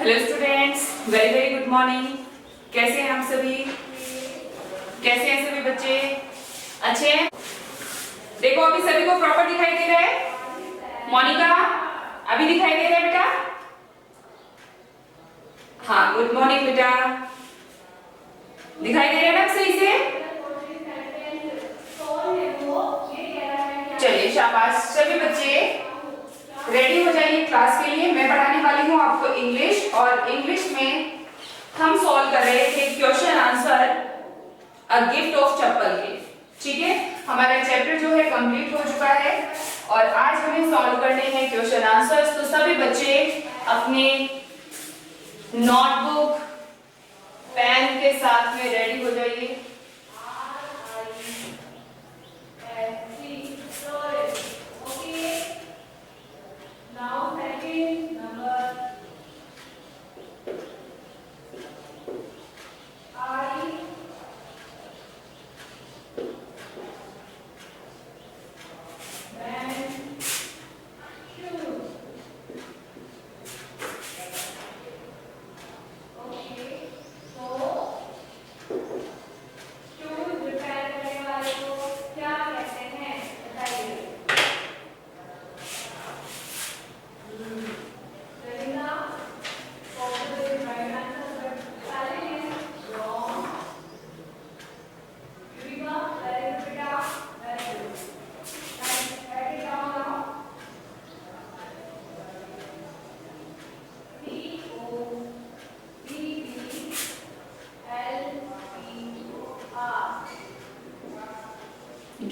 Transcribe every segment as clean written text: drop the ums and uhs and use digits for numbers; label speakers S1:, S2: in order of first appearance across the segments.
S1: Hello students, very very good morning. कैसे हैं आप सभी? कैसे हैं सभी बच्चे? अच्छे हैं? देखो अभी सभी को प्रॉपर दिखाई दे रहा है? मोनिका अभी दिखाई दे रहा है बेटा? हाँ, गुड मॉर्निंग बेटा। दिखाई दे रहा है ना सही से? चलिए शाबाश। सभी बच्चे रेडी हो जाइए क्लास के लिए। मैं पढ़ाने वाली हूँ आपको इंग्लिश, और इंग्लिश में हम सॉल्व कर रहे थे question answer a gift of चप्पल के। ठीक है, हमारा चैप्टर जो है कंप्लीट हो चुका है और आज हमें सॉल्व करने हैं क्वेश्चन आंसर्स। तो सभी बच्चे अपने नोटबुक पेन के साथ में रेडी हो जाइए।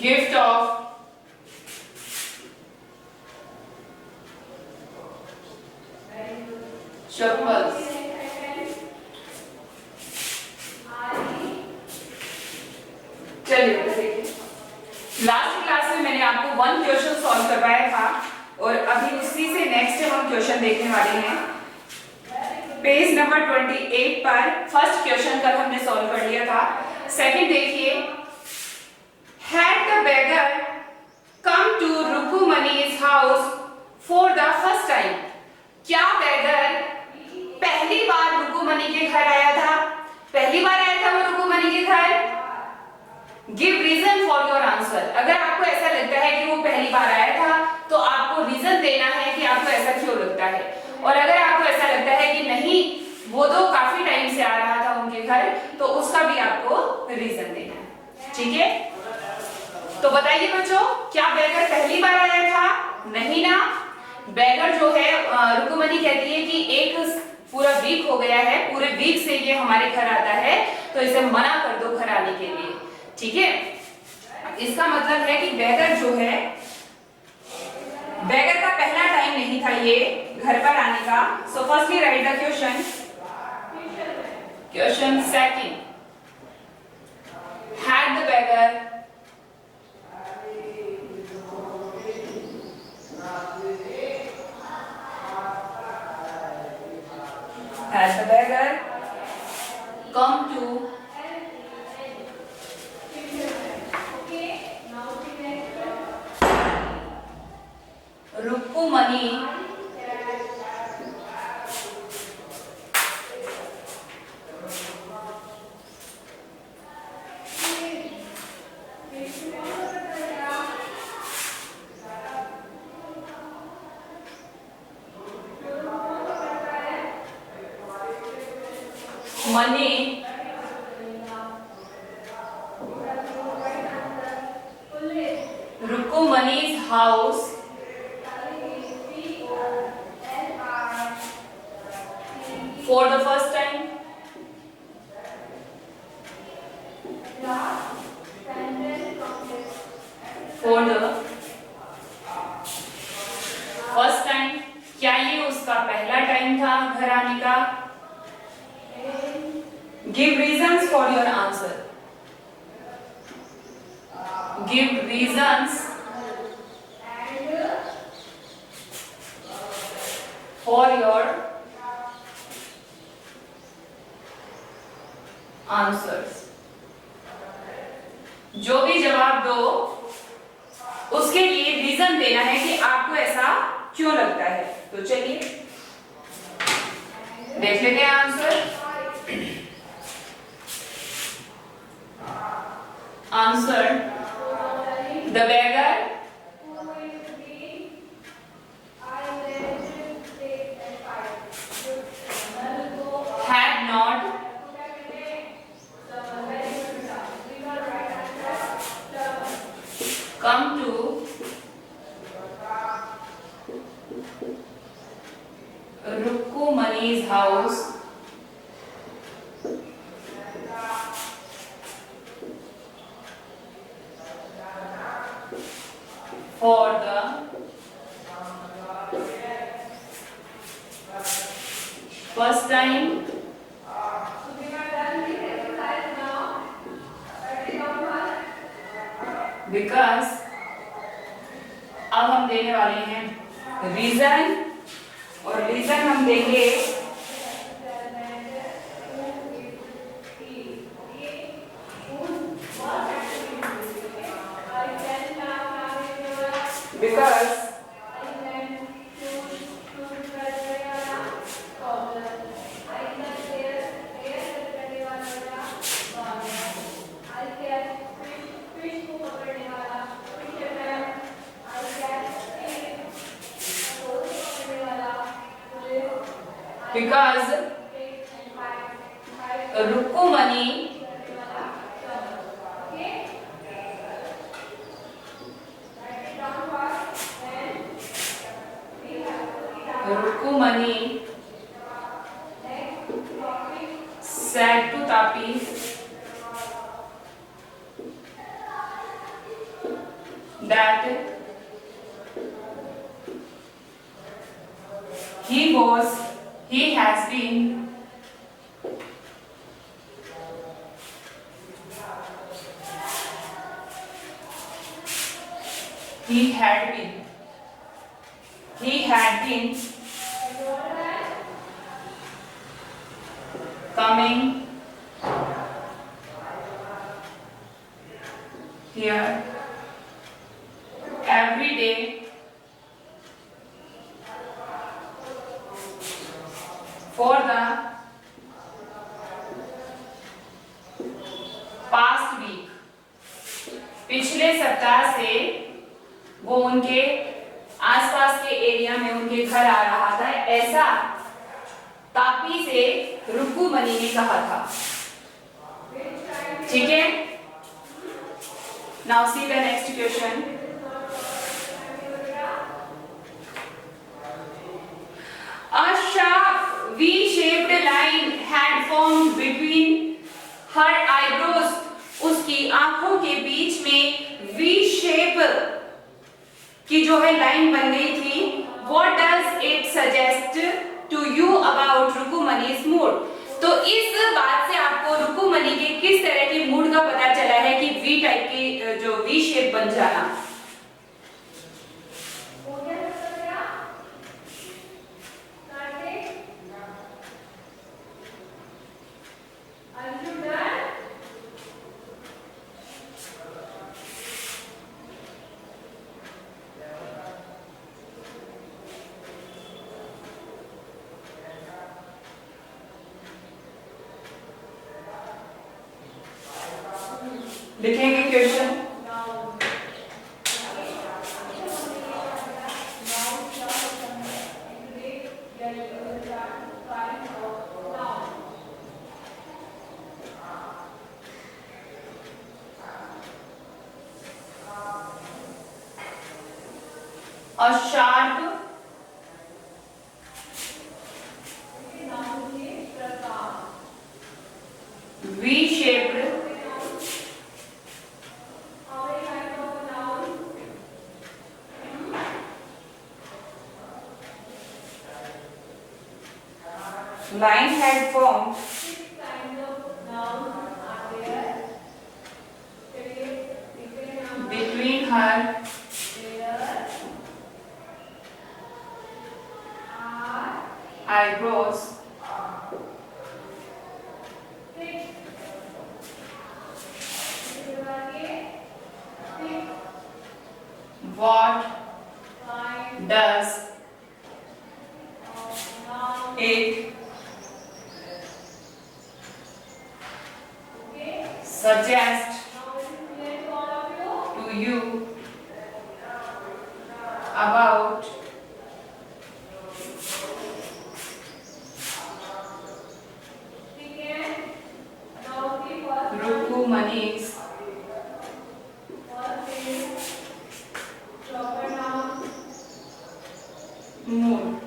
S1: Gift of chappals. चलिए देखिए, लास्ट क्लास में मैंने आपको वन क्वेश्चन सॉल्व करवाया था और अभी उसी से नेक्स्ट हम क्वेश्चन देखने वाले हैं। पेज नंबर 28 पर फर्स्ट क्वेश्चन कल हमने सॉल्व कर लिया था। सेकंड देखिए, had the beggar come to Rukumani's house for the first time? क्या बैगर पहली बार रुकुमनी के घर आया था? पहली बार आया था वो रुकुमनी के घर? Give reason for your answer. अगर आपको ऐसा लगता है कि वो पहली बार आया था तो आपको रीजन देना है कि आपको ऐसा क्यों लगता है, और अगर आपको ऐसा लगता है कि नहीं वो तो काफी टाइम से आ रहा था उनके घर, तो उसका भी आपको रीजन देना है। ठीक है, तो बताइए बच्चों, क्या बैगर पहली बार आया था? नहीं ना। बैगर जो है रुकुमनी कहती है कि एक पूरा वीक हो गया है, पूरे वीक से ये हमारे घर आता है, तो इसे मना कर दो घर आने के लिए। ठीक है, इसका मतलब है कि बैगर जो है, बैगर का पहला टाइम नहीं था ये घर पर आने का। So firstly right the question. Question second, had the beggar come to Rukumani Rukumani's house for the first time? For the first time, क्या ये उसका पहला टाइम था घर आने का? Give reasons for your answer. Give reasons for your answers. जो भी जवाब दो उसके लिए रीजन देना है कि आपको ऐसा क्यों लगता है। तो चलिए देख लेते हैं answer. Answer, the beggar had not come to Rukkumani's house for the first time because अब हम देने वाले हैं रीजन, और रीजन हम देंगे because because Rukkumani said to Tapi that he has been he had been coming here every day for the past week। पिछले सप्ताह से वो उनके आसपास के एरिया में उनके घर आ रहा था, ऐसा तापी से रुक्कुमणि ने कहा था। ठीक है, now see the next question. A sharp V-shaped line had formed between her eyebrows। उसकी आंखों के बीच में V शेप की जो है लाइन बन गई थी। What does it suggest to you about रुक्कुमणि's mood? तो इस बात से आपको रुक्कुमणि के किस तरह के मूड का पता चला है कि V टाइप की जो V शेप बन जाना। लिखेंगे question. A sharp V-shaped line had formed between her eyebrows what does it suggest to you about Rukumani's mood.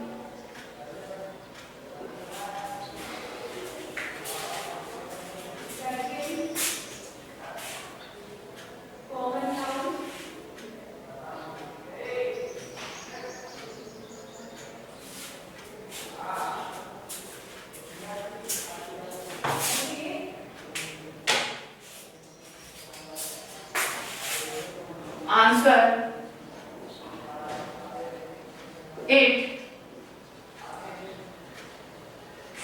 S1: Answer. It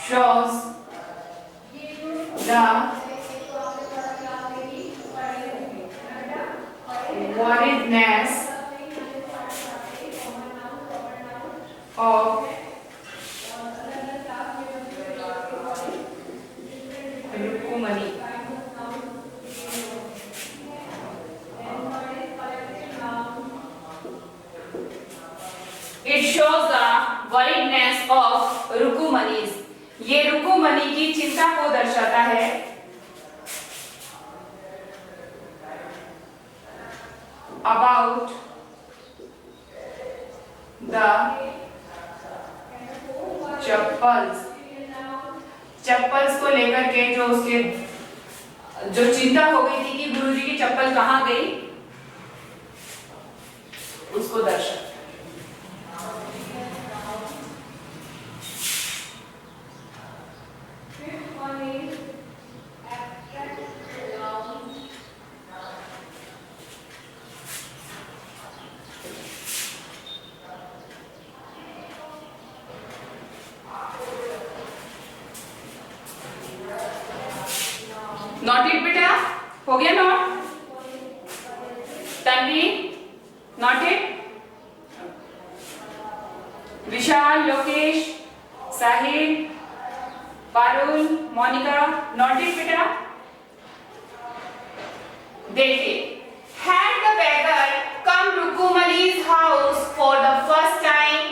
S1: shows the worriedness of Rukumani. It shows the worriedness of Rukumani's. ये रुकुमनी की चिंता को दर्शाता है। About the chappals को लेकर के जो उसके जो चिंता हो गई थी कि गुरुजी की चप्पल कहाँ गई, उसको दर्शाता। नॉट इट बेटा, हो गया not? Tanvi, not it? Vishal, Lokesh, Sahil, Parul, Monika, not it बेटा? देखिए, had the beggar come to Rukumani's house for the first time,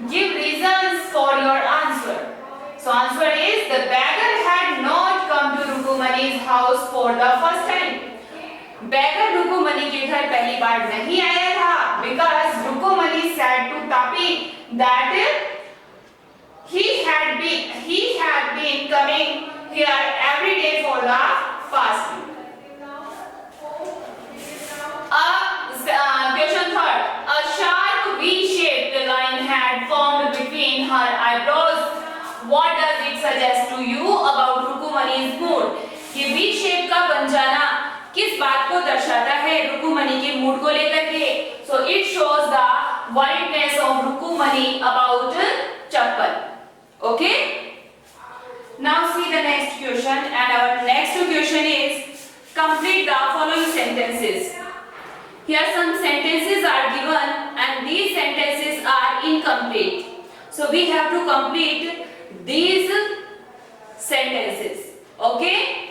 S1: give reasons for your answer. So answer is the beggar had not come to Rukumani's house for the first time. Beggar Rukumani के घर पहली बार नहीं आया था because Rukumani said to Tapi that he had been coming here every day for the fasting. Question third. A sharp V-shaped line had formed between her eyebrows. What does it suggest to you about Rukumani's mood? ये V shape का बन जाना किस बात को दर्शाता है रुकुमनी के मूड को लेकर के? So it shows the worriedness of Rukumani about chappal. Okay? Now see the next question, and our next question is complete the following sentences. Here some sentences are given and these sentences are incomplete. So we have to complete these sentences. Okay?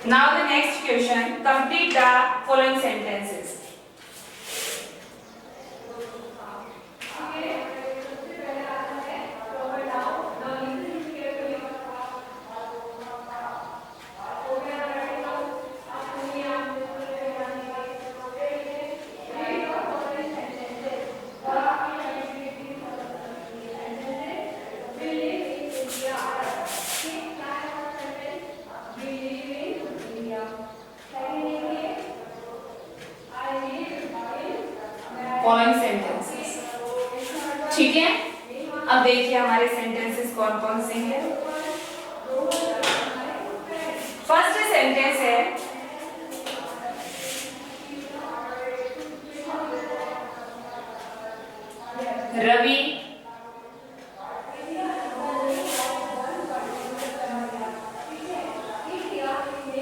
S1: Now the next question, complete the following sentences. अब देखिए हमारे sentences कौन कौन से हैं। First sentence है, Ravi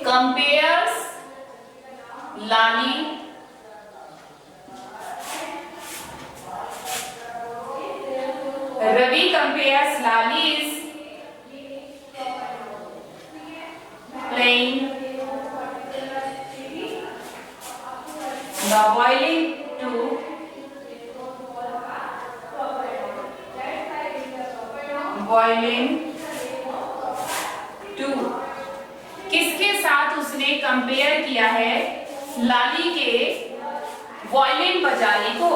S1: compares Lali Ravi compares Lali's playing the violin to किसके साथ उसने कंपेयर किया है? लाली के वायलिन बजाने को।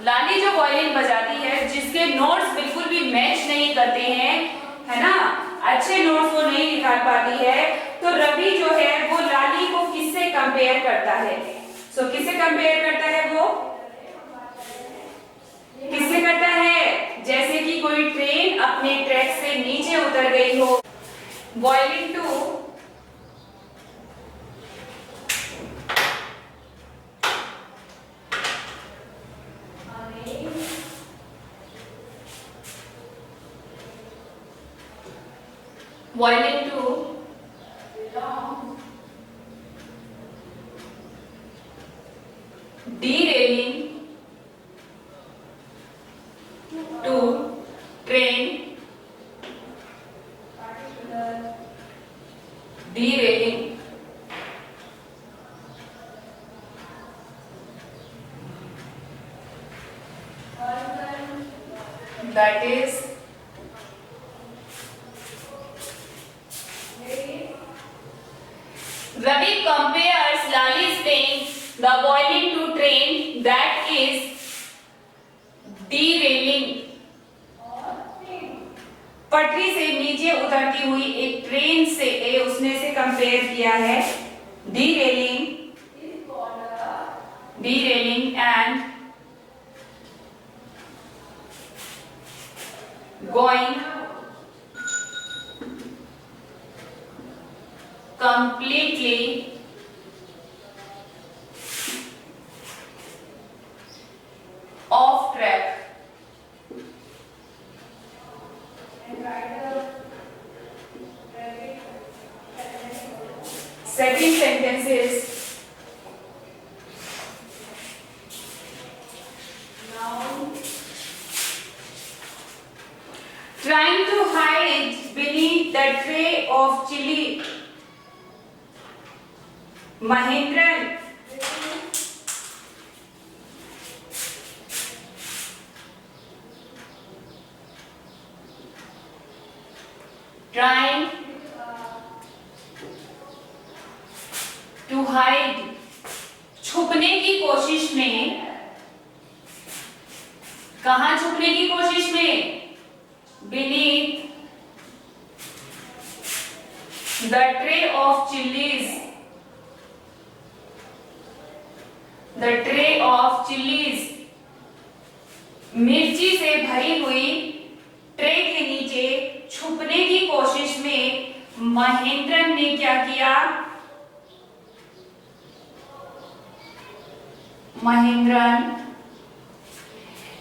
S1: लाली जो वायलिन बजाती है, जिसके नोट्स बिल्कुल भी मैच नहीं करते हैं, है ना, अच्छे नोट्स वो नहीं निकाल पाती है, तो रवि जो है वो लाली को किससे कंपेयर करता है? सो किससे कंपेयर करता है? वो किससे करता है? जैसे कि कोई ट्रेन अपने ट्रैक से नीचे उतर गई हो। Violin to violin to derailing to train derailing that is Ravi compares Lali's playing the violin to train that is derailing पटरी से नीचे उतरती हुई एक ट्रेन से उसने से कंपेयर किया है। derailing and going completely off track. Second sentence is trying to hide beneath the tray of chili. Mahendran trying to hide छुपने की कोशिश में। कहां छुपने की कोशिश में? beneath the tray of chilies. The tray of chilies. मिर्ची से भरी हुई ट्रे के नीचे छुपने की कोशिश में महेंद्रन ने क्या किया? Mahendran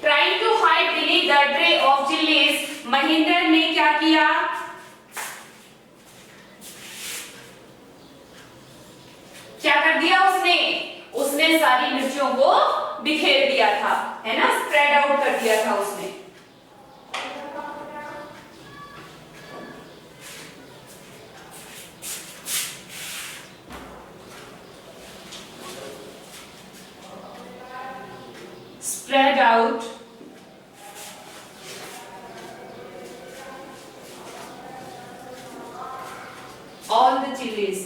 S1: trying to hide beneath the tray of chilies. Mahendran ने क्या किया? क्या कर दिया उसने? उसने सारी मिर्चियों को बिखेर दिया था, है ना, स्प्रेड आउट कर दिया था उसने। Spread out all the chilies.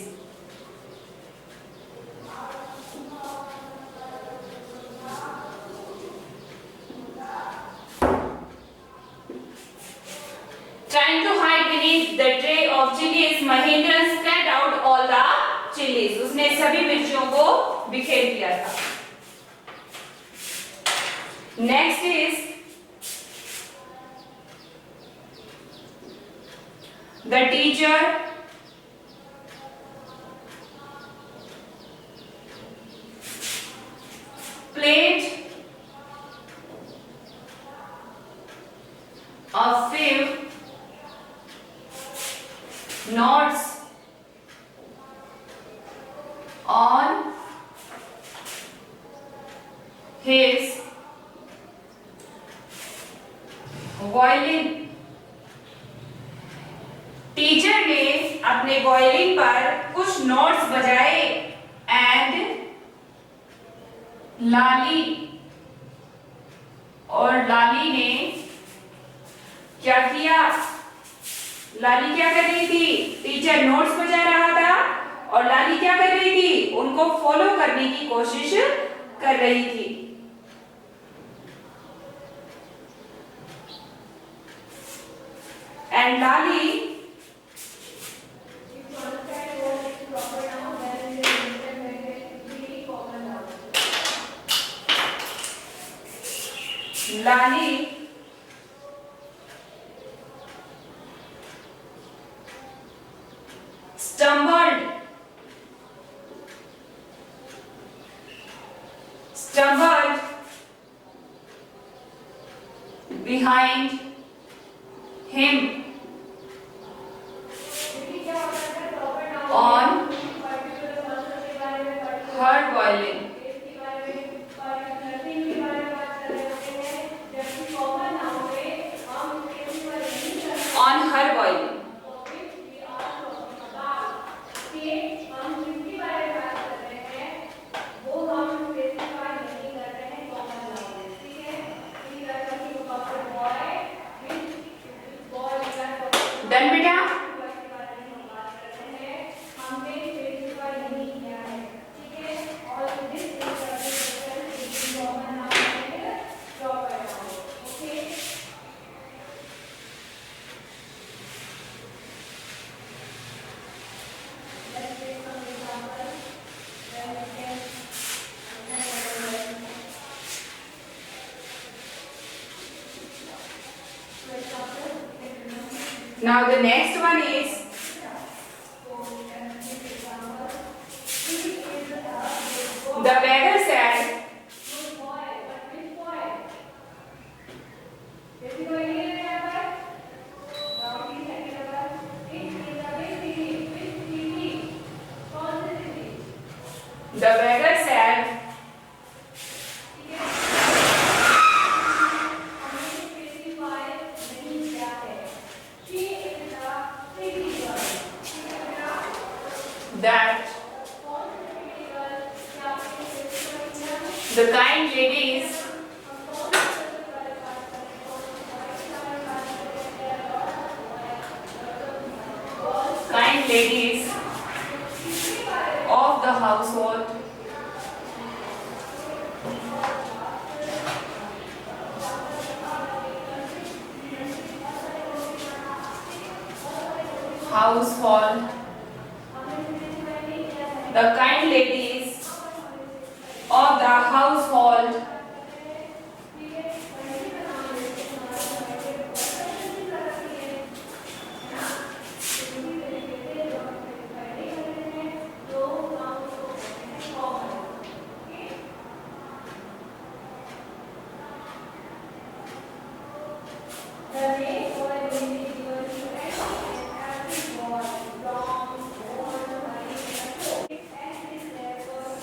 S1: Trying to hide beneath the tray of chilies, Mahendran spread out all the chilies. उसने सभी मिर्चियों को बिखेर दिया था। Next is The teacher played a few notes on his violin। Teacher ने अपने violin पर कुछ नोट्स बजाए एंड लाली ने क्या किया? लाली क्या कर रही थी? टीचर नोट्स बजा रहा था और लाली क्या कर रही थी? उनको फॉलो करने की कोशिश कर रही थी। And Lali stumbled behind him on her violin। On her violin। Done बेटा? Now the next one is the beggar said, the beggar said, that the kind ladies of the household the kind ladies of the household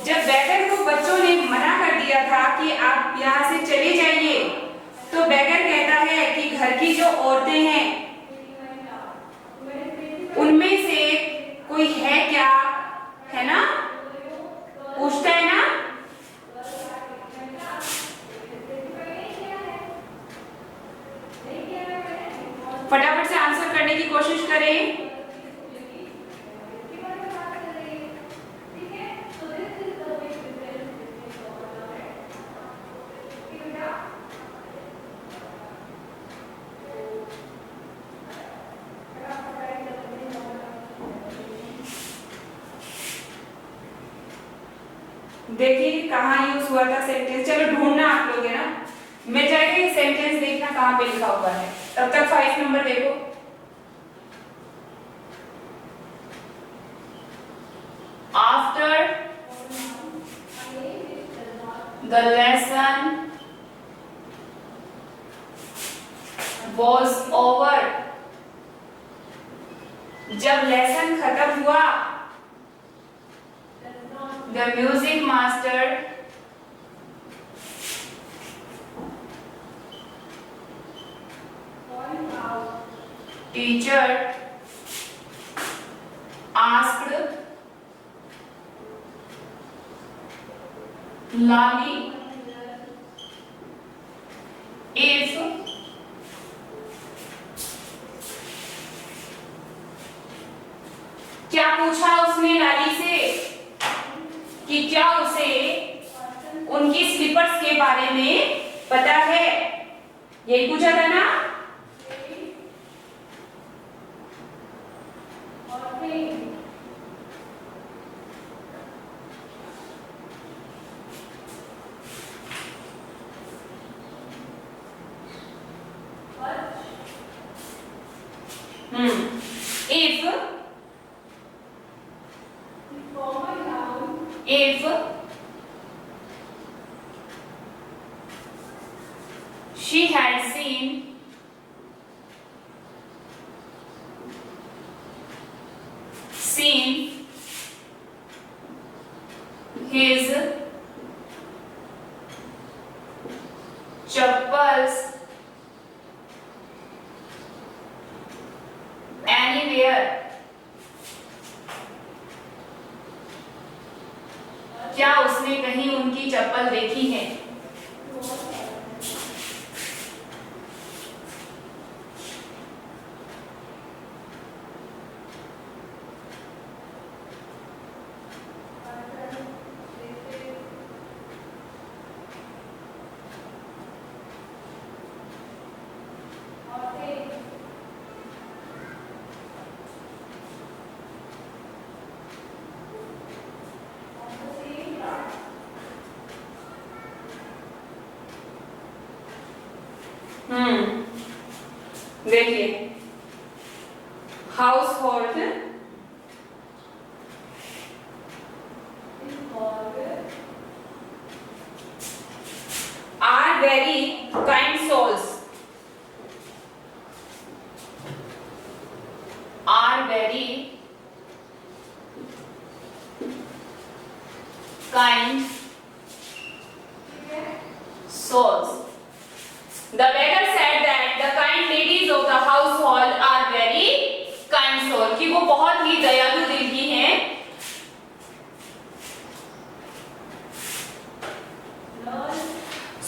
S1: जब bagger को बच्चों ने मना कर दिया था कि आप यहाँ से चले जाइए, तो बैगर कहता है कि घर की जो औरतें हैं उनमें से कोई है क्या, है ना? पूछता है ना? फटाफट से आंसर करने की कोशिश करें। देखिए कहाँ यूज हुआ था सेंटेंस। चलो ढूंढना आप लोग, है ना? मैं जाएगा ये सेंटेंस देखना कहाँ पे लिखा हुआ है। तब तक 5 नंबर देखो। The lesson was over. जब लेसन खत्म हुआ, the music master teacher asked Lali if क्या पूछा उसने लाली से कि क्या उसे उनकी स्लीपर्स के बारे में पता है, यही पूछा था ना। If she had seen his chappals anywhere, क्या उसने कहीं उनकी चप्पल देखी है। देखिए, household are very kind souls, are very kind souls. The beggar said that the kind ladies of the household are very kind soul, कि वो बहुत ही दयालु दिल की हैं।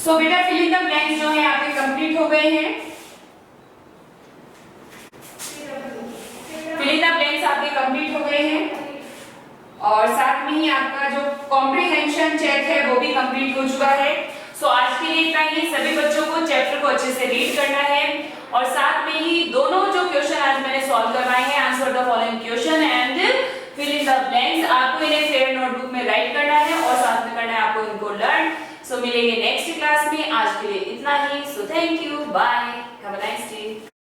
S1: So बेटा fill in the blanks जो है आपके कंप्लीट हो गए हैं। fill in the blanks आपके कंप्लीट हो गए हैं और साथ में ही आपका जो कॉम्प्रिहेंशन चेक है वो भी कंप्लीट हो चुका है। सो आज के लिए इतना ही। सभी बच्चों को चैप्टर को अच्छे से रीड करना है और साथ में ही दोनों जो क्वेश्चन आज मैंने सॉल्व करवाए हैं, answer the following question and fill in the blanks, आपको इन्हें फेयर नोटबुक में राइट करना है और साथ में करना है आपको इनको लर्न। सो मिलेंगे नेक्स्ट क्लास में। आज के लिए इतना ही। So thank you, bye, have a nice day.